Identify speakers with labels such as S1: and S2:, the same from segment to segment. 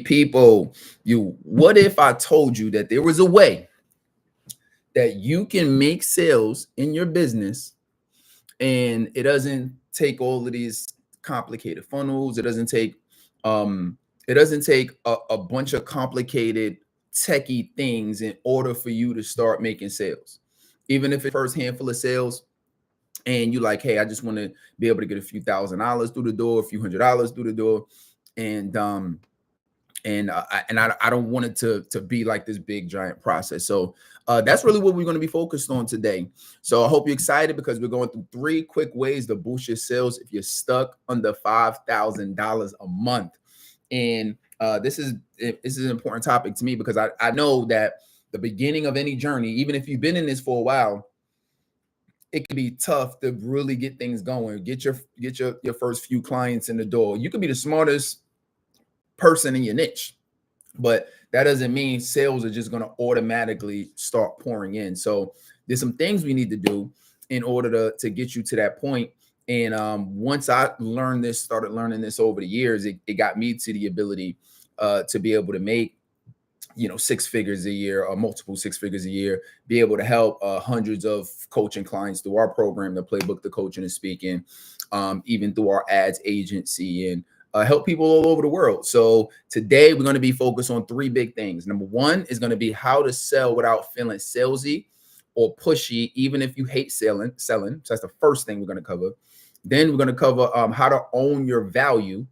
S1: people, what if I told you that there was a way that you can make sales in your business and it doesn't take all of these complicated funnels. Um it doesn't take a bunch of complicated techie things in order for you to start making sales. Even if it's first handful of sales and you like, hey, I just want to be able to get a few $1,000s through the door, a few $100s through the door, and I don't want it to be like this big giant process. So that's really what we're going to be focused on today. So I hope you're excited because we're going through 3 quick ways to boost your sales if you're stuck under $5,000 a month. And this is an important topic to me because I know that the beginning of any journey, even if you've been in this for a while, it can be tough to really get things going, get your first few clients in the door. You could be the smartest person in your niche, but that doesn't mean sales are just going to automatically start pouring in. So there's some things we need to do in order to get you to that point. And once I started learning this over the years, it got me to the ability to be able to make 6 figures a year or multiple 6 figures a year, be able to help hundreds of coaching clients through our program, the Playbook, the Coaching and Speaking, even through our ads agency, and help people all over the world. So today we're going to be focused on 3 big things. Number 1 is going to be how to sell without feeling salesy or pushy, even if you hate selling. So that's the first thing we're going to cover. Then we're going to cover how to own your value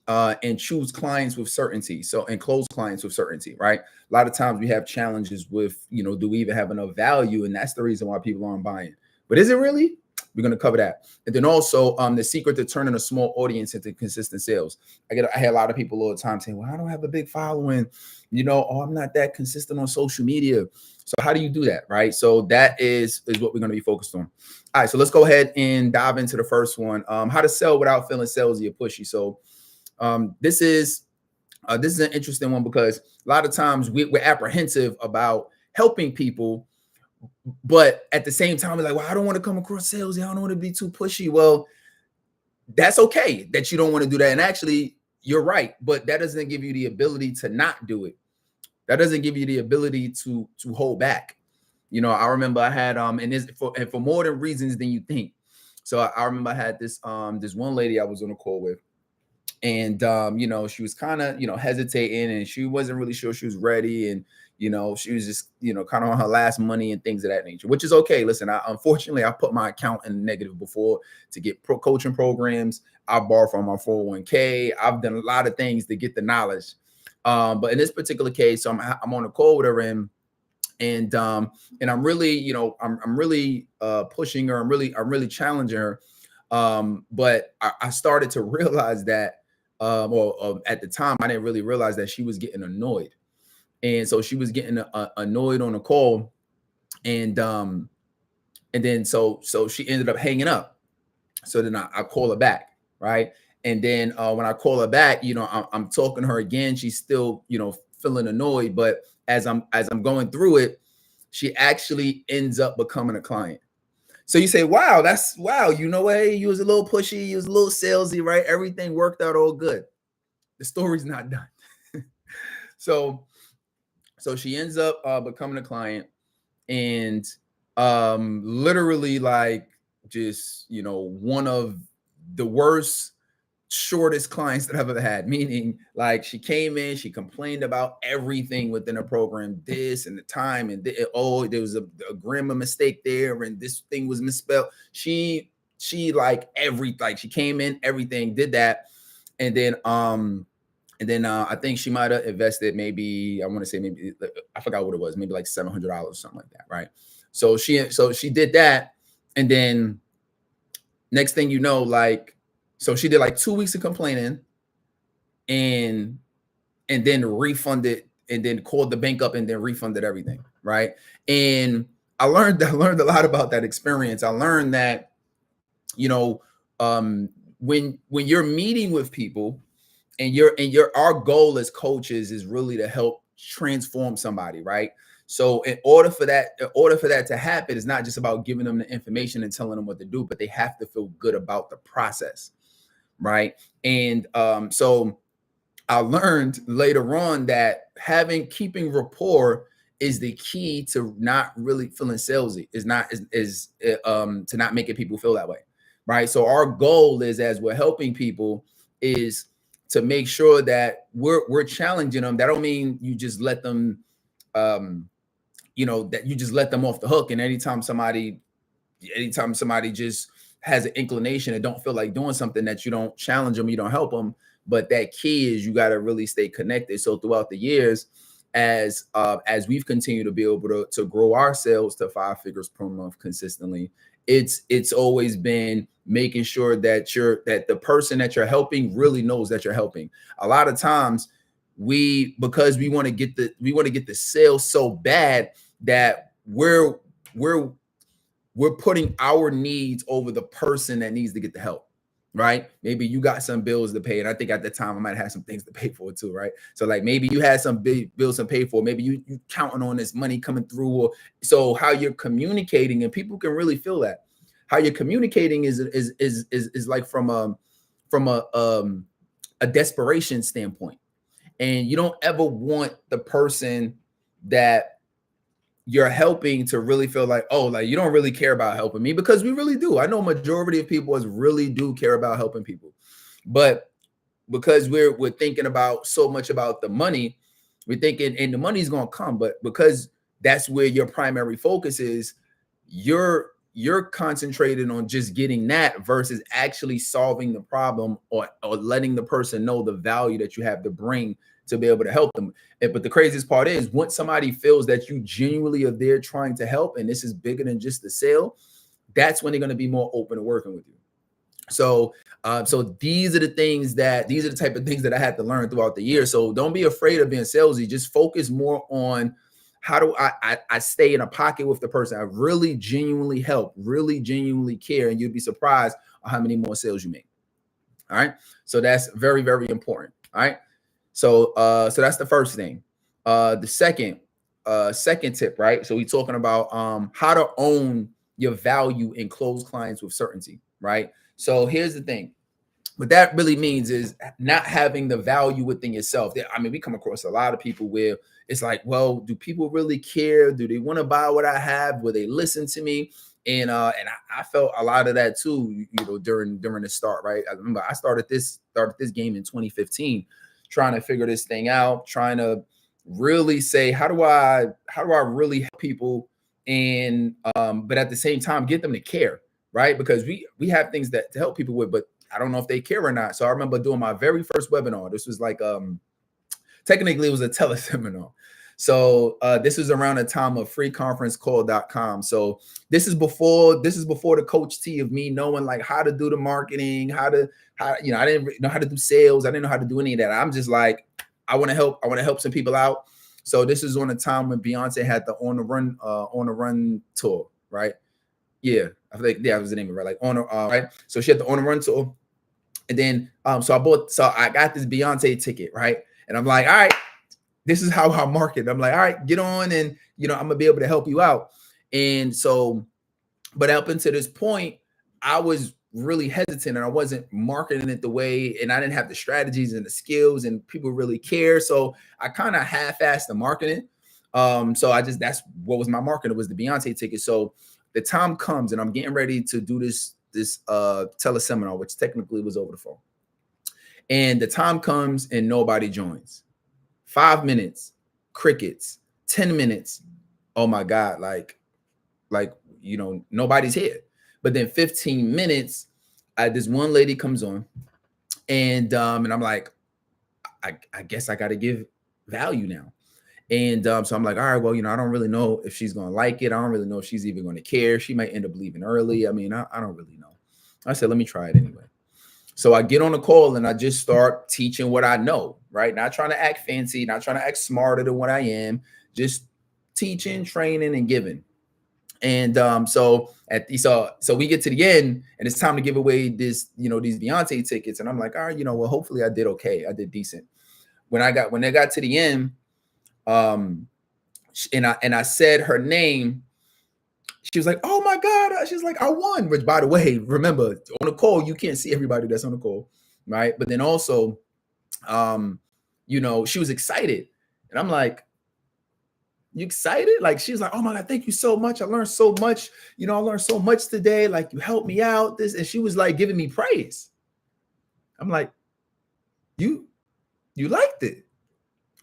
S1: and choose clients with certainty. And close clients with certainty, right? A lot of times we have challenges with, do we even have enough value? And that's the reason why people aren't buying. But is it really? We're going to cover that. And then also the secret to turning a small audience into consistent sales. I hear a lot of people all the time saying, well, I don't have a big following, I'm not that consistent on social media. So how do you do that, right? So that is what we're going to be focused on. All right, so let's go ahead and dive into the first one. How to sell without feeling salesy or pushy. So this is an interesting one because a lot of times we're apprehensive about helping people, but at the same time, we're like, well, I don't want to come across salesy. I don't want to be too pushy. Well, that's okay that you don't want to do that. And actually, you're right, but that doesn't give you the ability to not do it. That doesn't give you the ability to hold back. I remember I had and for more than reasons than you think. So I remember I had this one lady I was on a call with. And, she was kind of, hesitating and she wasn't really sure she was ready. And, she was just, kind of on her last money and things of that nature, which is okay. Listen, unfortunately, I put my account in the negative before to get coaching programs. I borrowed from my 401k. I've done a lot of things to get the knowledge. But in this particular case, I'm on a call with her and I'm really, I'm really pushing her. I'm really challenging her. But I started to realize that, at the time, I didn't really realize that she was getting annoyed. And so she was getting annoyed on a call. And then so she ended up hanging up. So then I call her back. Right. And then when I call her back, I'm talking to her again. She's still, feeling annoyed. But as I'm going through it, she actually ends up becoming a client. So you say, wow, hey, you was a little pushy, you was a little salesy, right? Everything worked out all good. The story's not done. So she ends up becoming a client and literally like just, one of the worst, shortest clients that I've ever had, meaning like she came in, she complained about everything within a program, this and the time, and there was a grammar mistake there, and this thing was misspelled. She she came in, everything, did that, and then I think she might have invested maybe, I want to say maybe, I forgot what it was, maybe like $700 or something like that, right? So she did that, and then next thing you know, so she did like 2 weeks of complaining and then refunded and then called the bank up and then refunded everything, right? And I learned a lot about that experience. I learned that, when you're meeting with people and our goal as coaches is really to help transform somebody, right? So in order for that to happen, it's not just about giving them the information and telling them what to do, but they have to feel good about the process, right? And so I learned later on that keeping rapport is the key to not really feeling salesy. Is not to not making people feel that way, right? So our goal is, as we're helping people, is to make sure that we're challenging them. That don't mean you just let them, that you just let them off the hook. And anytime somebody just has an inclination and don't feel like doing something, that you don't challenge them, you don't help them. But that key is you got to really stay connected. So throughout the years, as we've continued to be able to grow our sales to 5 figures per month consistently, it's always been making sure that the person that you're helping really knows that you're helping. A lot of times because we want to get the sales so bad that we're putting our needs over the person that needs to get the help, right? Maybe you got some bills to pay, and I think at the time I might have some things to pay for too, right? So like maybe you had some big bills to pay for, maybe you counting on this money coming through, or so how you're communicating, and people can really feel that. How you're communicating is like from a desperation standpoint, and you don't ever want the person that you're helping to really feel like, oh, like you don't really care about helping me, because we really do. I know majority of people really do care about helping people, but because we're thinking about so much about the money, we're thinking, and the money's gonna come, but because that's where your primary focus is, you're concentrated on just getting that versus actually solving the problem, or letting the person know the value that you have to bring to be able to help them. But the craziest part is, once somebody feels that you genuinely are there trying to help, and this is bigger than just the sale, that's when they're going to be more open to working with you. So these are the type of things that I had to learn throughout the year. So don't be afraid of being salesy. Just focus more on, how do I stay in a pocket with the person? I really genuinely help, really genuinely care, and you'd be surprised on how many more sales you make. All right. So that's very, very important. All right. So that's the first thing. The second tip, right? So we're talking about how to own your value and close clients with certainty, right? So here's the thing. What that really means is not having the value within yourself. I mean, we come across a lot of people where it's like, well, do people really care? Do they want to buy what I have? Will they listen to me? And I felt a lot of that too, during the start, right? I remember I started this game in 2015, trying to figure this thing out, trying to really say, how do I really help people, and but at the same time get them to care, right? Because we have things to help people with, but I don't know if they care or not. So I remember doing my very first webinar. This was like technically it was a teleseminar. So this is around the time of freeconferencecall.com. So this is before the Coach T of me knowing like how to do the marketing, how I didn't know how to do sales. I didn't know how to do any of that. I'm just like, I want to help some people out. So this is on the time when Beyonce had the On the Run tour, right? Yeah, I think that was the name of it, right? Like right? So she had the On the Run tour. And then so I got this Beyonce ticket, right? And I'm like, all right, this is how I market. I'm like, all right, get on, and I'm gonna be able to help you out. And so, but up until this point, I was really hesitant, and I wasn't marketing it the way, and I didn't have the strategies and the skills, and people really care. So I kind of half-assed the marketing. So that's what was my marketing, was the Beyonce ticket. So the time comes and I'm getting ready to do this teleseminar, which technically was over the phone. And the time comes and nobody joins. 5 minutes, crickets. 10 minutes, oh my God, like nobody's here. But then 15 minutes, this one lady comes on, and I'm like, I guess I got to give value now. And so I'm like, all right, well, I don't really know if she's going to like it. I don't really know if she's even going to care. She might end up leaving early. I mean, I don't really know. I said, let me try it anyway. So I get on the call and I just start teaching what I know, right? Not trying to act fancy, not trying to act smarter than what I am, just teaching, training, and giving. And so we get to the end, and it's time to give away these Beyonce tickets. And I'm like, all right, well, hopefully I did okay. I did decent. When they got to the end, and I said her name, she was like, oh my God. She's like, I won. Which, by the way, remember, on the call, you can't see everybody that's on the call, right? But then also, she was excited. And I'm like, you excited? Like, she's like, oh my God, thank you so much. I learned so much. I learned so much today. Like, you helped me out. And she was like giving me praise. I'm like, you liked it.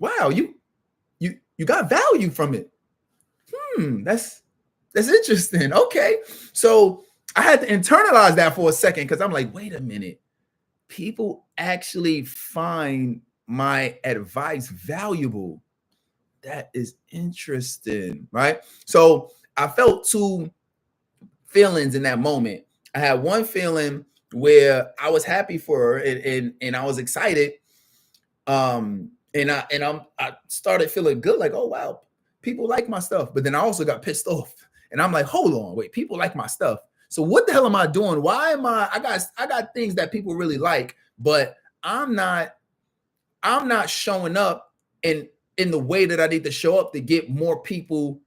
S1: Wow, you got value from it. That's interesting. Okay. So I had to internalize that for a second, because I'm like, wait a minute. People actually find my advice valuable. That is interesting, right? So I felt two feelings in that moment. I had one feeling where I was happy for her, and I was excited. I started feeling good, like, oh wow, people like my stuff. But then I also got pissed off, and I'm like, hold on, wait, people like my stuff. So what the hell am I doing? Why am I got things that people really like, but I'm not showing up in the way that I need to show up to get more people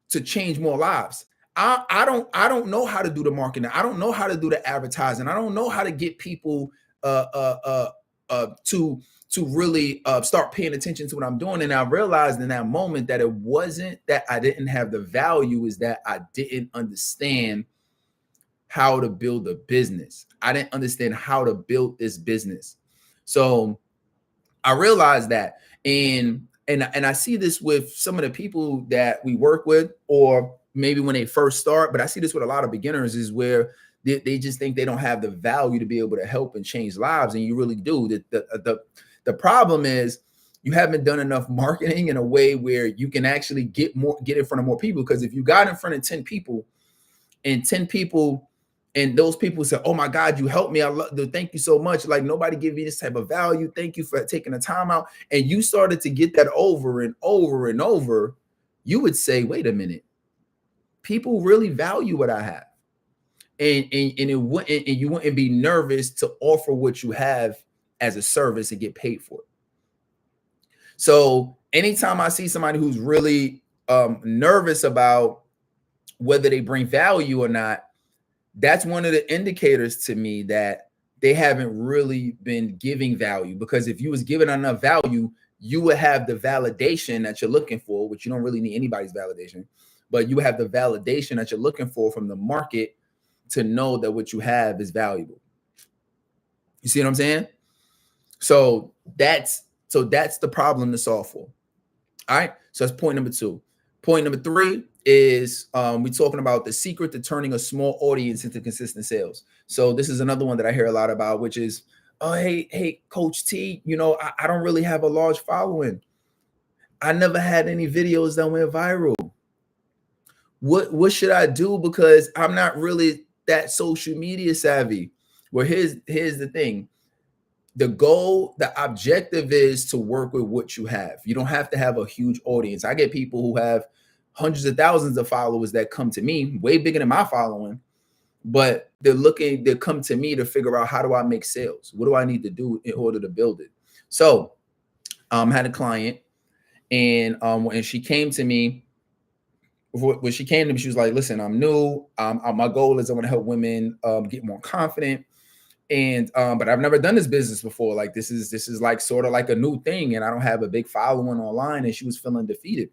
S1: to change more lives. I don't know how to do the marketing. I don't know how to do the advertising. I don't know how to get people to really start paying attention to what I'm doing. And I realized in that moment that it wasn't that I didn't have the value, is that I didn't understand how to build a business. I didn't understand how to build this business. So I realized that, and I see this with some of the people that we work with, or maybe when they first start, but I see this with a lot of beginners, is where they just think they don't have the value to be able to help and change lives. And you really do. The problem is you haven't done enough marketing in a way where you can actually get in front of more people. Because if you got in front of 10 people, and 10 people, and those people say, oh my God, you helped me. Thank you so much. Like, nobody give you this type of value. Thank you for taking the time out. And you started to get that over and over and over. You would say, wait a minute, people really value what I have. And you wouldn't be nervous to offer what you have as a service and get paid for it. So anytime I see somebody who's really nervous about whether they bring value or not, that's one of the indicators to me that they haven't really been giving value. Because if you was giving enough value, you would have the validation that you're looking for, which you don't really need anybody's validation, but you have the validation that you're looking for from the market to know that what you have is valuable. You see what I'm saying? So that's the problem to solve for. All right. So that's point number 2. Point number 3 is we're talking about the secret to turning a small audience into consistent sales. So this is another one that I hear a lot about, which is, oh, hey, Coach T, I don't really have a large following. I never had any videos that went viral. What should I do? Because I'm not really that social media savvy. Well, here's the thing. The goal, the objective is to work with what you have. You don't have to have a huge audience. I get people who have hundreds of thousands of followers that come to me, way bigger than my following, but they come to me to figure out, how do I make sales? What do I need to do in order to build it? So I had a client, and when she came to me, she was like, listen, I'm new. My goal is I want to help women get more confident. And but I've never done this business before. Like, this is like sort of like a new thing, and I don't have a big following online. And she was feeling defeated.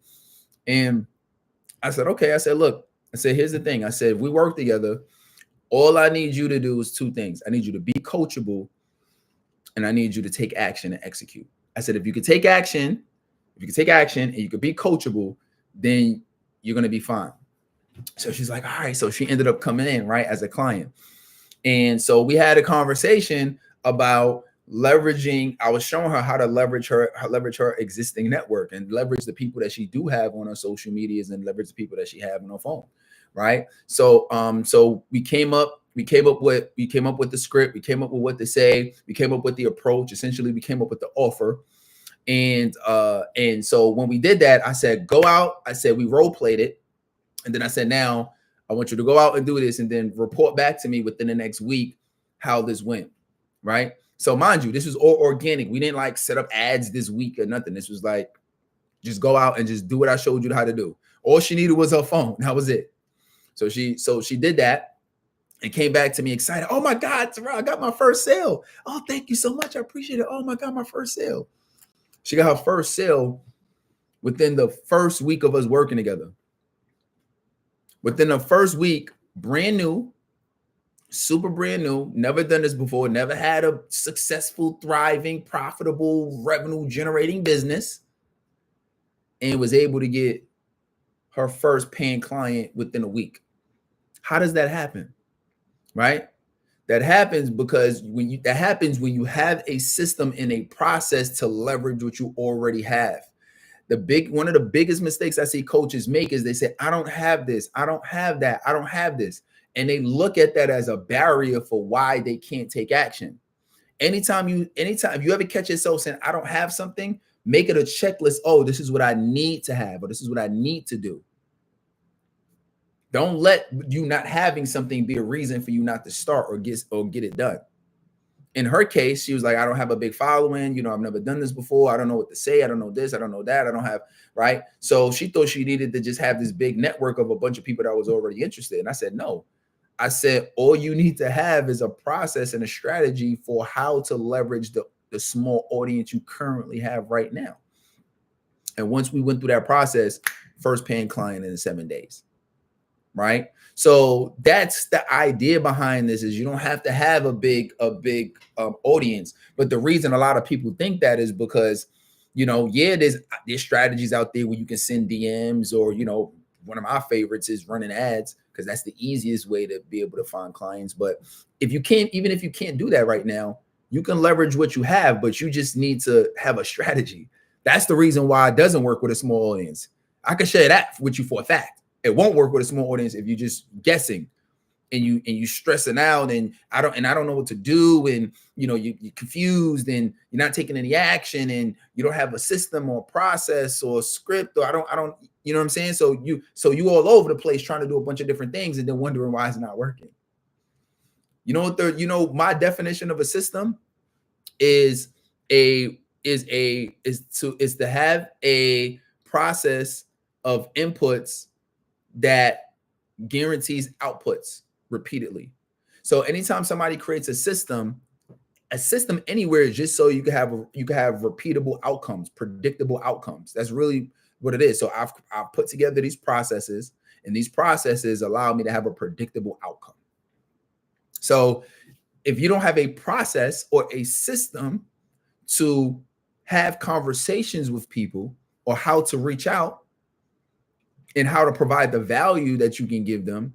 S1: And I said, okay. I said, look, I said, here's the thing. I said, if we work together, all I need you to do is 2 things. I need you to be coachable, and I need you to take action and execute. I said, if you can take action and you can be coachable, then you're going to be fine. So she's like, all right. So she ended up coming in, right, as a client. And so we had a conversation about leveraging. I was showing her how to leverage her existing network, and leverage the people that she do have on her social medias, and leverage the people that she have on her phone. Right. So we came up with the script. We came up with what to say. We came up with the approach. Essentially, we came up with the offer. And so when we did that, I said, go out. I said, we role played it. And then I said, now I want you to go out and do this, and then report back to me within the next week how this went. Right. So mind you, this was all organic. We didn't like set up ads this week or nothing. This was like, just go out and just do what I showed you how to do. All she needed was her phone. That was it. So she did that and came back to me excited. Oh my God, Terrell, I got my first sale. Oh, thank you so much. I appreciate it. Oh my God, my first sale. She got her first sale within the first week of us working together. Within the first week, brand new, super brand new, never done this before, never had a successful, thriving, profitable, revenue generating business, and was able to get her first paying client within a week. How does that happen? Right? That happens because when you have a system and a process to leverage what you already have. One of the biggest mistakes I see coaches make is they say, I don't have this, I don't have that, I don't have this. And they look at that as a barrier for why they can't take action. Anytime you ever catch yourself saying, I don't have something, make it a checklist. Oh, this is what I need to have, or this is what I need to do. Don't let you not having something be a reason for you not to start or get it done. In her case, she was like, I don't have a big following. I've never done this before. I don't know what to say. I don't know this. I don't know that. I don't have, right? So she thought she needed to just have this big network of a bunch of people that was already interested. And I said, no. I said, all you need to have is a process and a strategy for how to leverage the small audience you currently have right now. And once we went through that process, first paying client in 7 days. Right. So that's the idea behind this, is you don't have to have a big audience. But the reason a lot of people think that is because, there's strategies out there where you can send DMs, or, one of my favorites is running ads, because that's the easiest way to be able to find clients. But if you can't do that right now, you can leverage what you have, but you just need to have a strategy. That's the reason why it doesn't work with a small audience. I can share that with you for a fact. It won't work with a small audience if you're just guessing and you stressing out and I don't know what to do, and you're confused and you're not taking any action and you don't have a system or process or script, or I don't you know what I'm saying? So you all over the place trying to do a bunch of different things and then wondering why it's not working. My definition of a system is to have a process of inputs that guarantees outputs repeatedly. So anytime somebody creates a system anywhere is just so you can have repeatable outcomes, predictable outcomes. That's really what it is. So I've put together these processes, and these processes allow me to have a predictable outcome. So if you don't have a process or a system to have conversations with people, or how to reach out, and how to provide the value that you can give them,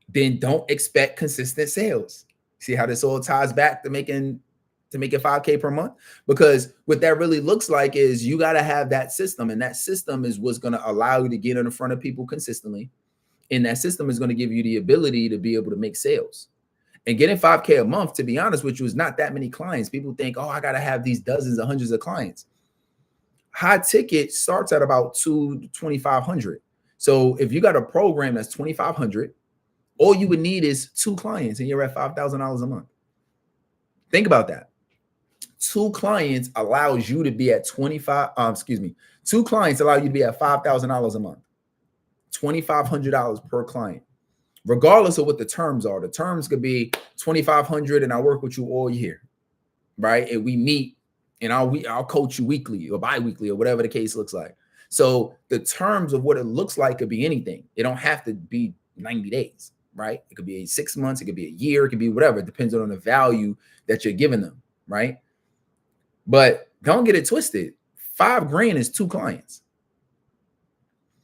S1: then don't expect consistent sales. See how this all ties back to making 5K per month? Because what that really looks like is you got to have that system, and that system is what's going to allow you to get in front of people consistently. And that system is going to give you the ability to be able to make sales. And getting 5K a month, to be honest with you, is not that many clients. People think, oh, I got to have these dozens or hundreds of clients. High ticket starts at about $2,000 to $2,500. So if you got a program that's $2,500, all you would need is 2 clients and you're at $5,000 a month. Think about that. 2 clients allows you to be at 2 clients allow you to be at $5,000 a month, $2,500 per client, regardless of what the terms are. The terms could be $2,500 and I work with you all year, right? And we meet and I'll coach you weekly or bi-weekly or whatever the case looks like. So the terms of what it looks like could be anything. It don't have to be 90 days, right? It could be 6 months. It could be a year. It could be whatever. It depends on the value that you're giving them, right? But don't get it twisted. $5,000 is 2 clients.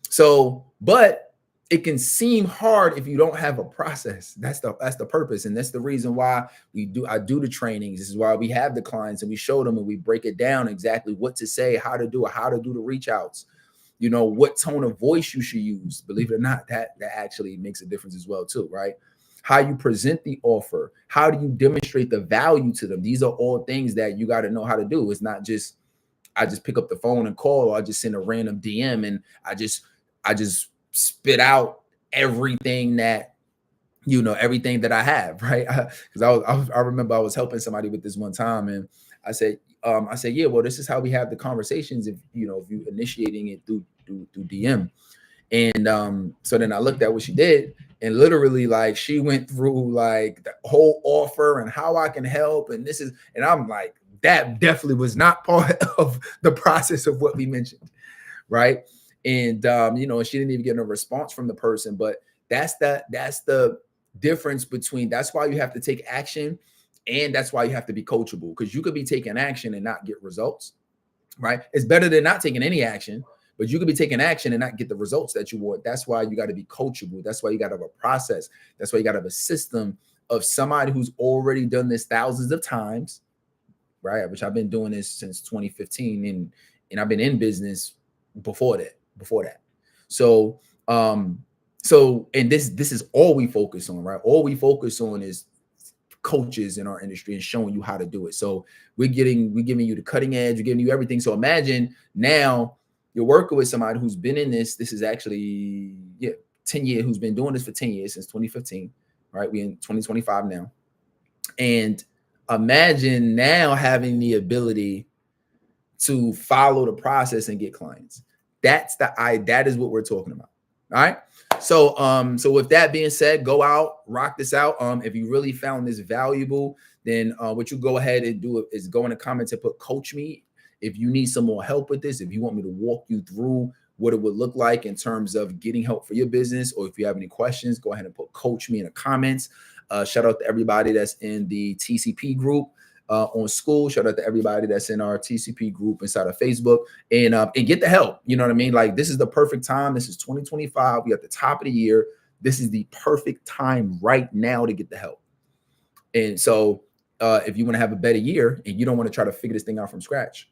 S1: So, but it can seem hard if you don't have a process. That's the purpose. And that's the reason why I do the trainings. This is why we have the clients and we show them and we break it down exactly what to say, how to do it, how to do the reach outs, what tone of voice you should use. Believe it or not, that actually makes a difference as well too, right? How you present the offer, how do you demonstrate the value to them? These are all things that you got to know how to do. It's not just, I just pick up the phone and call, or I just send a random DM and I just spit out everything that I have, right? Because I remember I was helping somebody with this one time, and I said, yeah, well, this is how we have the conversations if you initiating it through DM. And so then I looked at what she did, and literally like she went through like the whole offer and how I can help, and I'm like that definitely was not part of the process of what we mentioned, right? And you know, she didn't even get a response from the person. But that's the difference between, that's why you have to take action, and that's why you have to be coachable, because you could be taking action and not get results, right? It's better than not taking any action, but you could be taking action and not get the results that you want. That's why you got to be coachable. That's why you got to have a process. That's why you got to have a system of somebody who's already done this thousands of times, right? Which I've been doing this since 2015, and I've been in business before that. So and this is all we focus on, right? All we focus on is coaches in our industry and showing you how to do it. So we're giving you the cutting edge, we're giving you everything. So imagine now you're working with somebody who's been in this. This is actually 10 years, who's been doing this for 10 years since 2015, right? We're in 2025 now. And imagine now having the ability to follow the process and get clients. That is what we're talking about. All right. So with that being said, go out, rock this out. If you really found this valuable, then what you go ahead and do is go in the comments and put coach me. If you need some more help with this, if you want me to walk you through what it would look like in terms of getting help for your business, or if you have any questions, go ahead and put coach me in the comments. Shout out to everybody that's in the TCP group on school. Shout out to everybody that's in our TCP group inside of Facebook, and get the help. You know what I mean? Like, this is the perfect time. This is 2025. We at the top of the year. This is the perfect time right now to get the help. And so if you want to have a better year and you don't want to try to figure this thing out from scratch,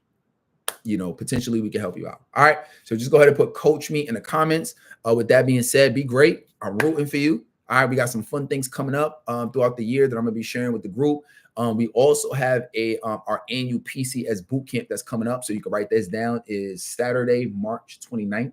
S1: you know, potentially we can help you out. All right. So just go ahead and put coach me in the comments. With that being said, be great. I'm rooting for you. All right. We got some fun things coming up throughout the year that I'm going to be sharing with the group. We also have our annual PCS bootcamp that's coming up. So you can write this down, is Saturday, March 29th.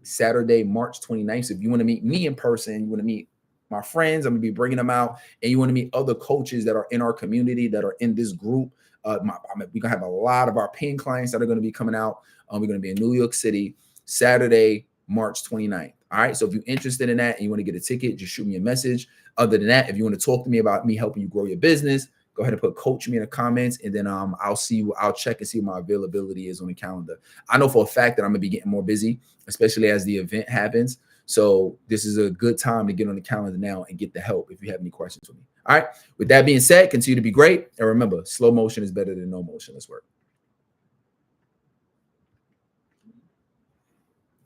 S1: Saturday, March 29th. So if you want to meet me in person, you want to meet my friends, I'm going to be bringing them out, and you want to meet other coaches that are in our community, that are in this group. We're going to have a lot of our paying clients that are going to be coming out. We're going to be in New York City, Saturday, March 29th. All right. So if you're interested in that and you want to get a ticket, just shoot me a message. Other than that, if you want to talk to me about me helping you grow your business, go ahead and put coach me in the comments, and then I'll check and see what my availability is on the calendar. I know for a fact that I'm gonna be getting more busy, especially as the event happens. So this is a good time to get on the calendar now and get the help if you have any questions for me. All right. With that being said, continue to be great. And remember, slow motion is better than no motion. Let's work.